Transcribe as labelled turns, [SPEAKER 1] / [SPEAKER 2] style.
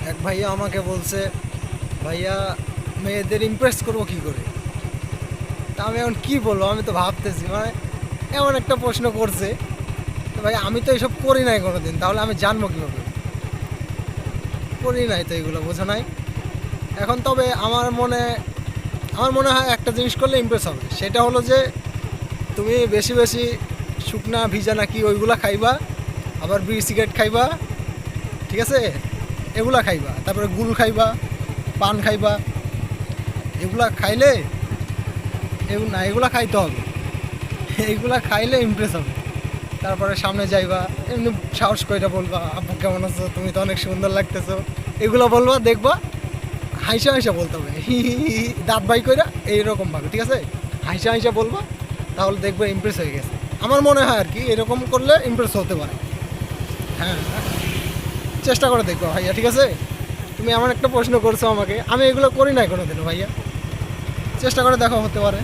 [SPEAKER 1] এক ভাইয়া আমাকে বলছে, ভাইয়া মেয়েদের ইমপ্রেস করবো কী করে? তা আমি এখন কী বলবো, আমি তো ভাবতেছি, মানে এমন একটা প্রশ্ন করছে। তো ভাই আমি তো এসব করি নাই কোনো দিন, তাহলে আমি জানবো কীভাবে? করি নাই তো এগুলো, বোঝা নাই। এখন তবে আমার মনে হয় একটা জিনিস করলে ইমপ্রেস হবে, সেটা হলো যে তুমি বেশি বেশি শুকনা ভিজা নাকি ওইগুলা খাইবা, আবার বিড়ি সিগারেট খাইবা, ঠিক আছে, এগুলা খাইবা, তারপরে গুল খাইবা, পান খাইবা। এগুলা খাইলে এগুলা খাইতে হবে। এইগুলা খাইলে ইমপ্রেস হবে। তারপরে সামনে যাইবা, এমনি সাহস কইরা বলবা, আপু কেমন আছো, তুমি তো অনেক সুন্দর লাগতেছো, এগুলো বলবা, দেখবা হাইসা হাইসা বলতে হবে, হি হি হি হি, দাঁত বাই কইরা এইরকম ভাবে, ঠিক আছে, হাইসা হাইসা বলবা, তাহলে দেখবে ইমপ্রেস হয়ে গেছে। আমার মনে হয় আর কি এরকম করলে ইমপ্রেস হতে পারে। হ্যাঁ, চেষ্টা করে দেখবো ভাইয়া, ঠিক আছে। তুমি এমন একটা প্রশ্ন করছো আমাকে, আমি এগুলো করি নাই কোনোদিনও ভাইয়া, চেষ্টা করে দেখো, হতে পারে।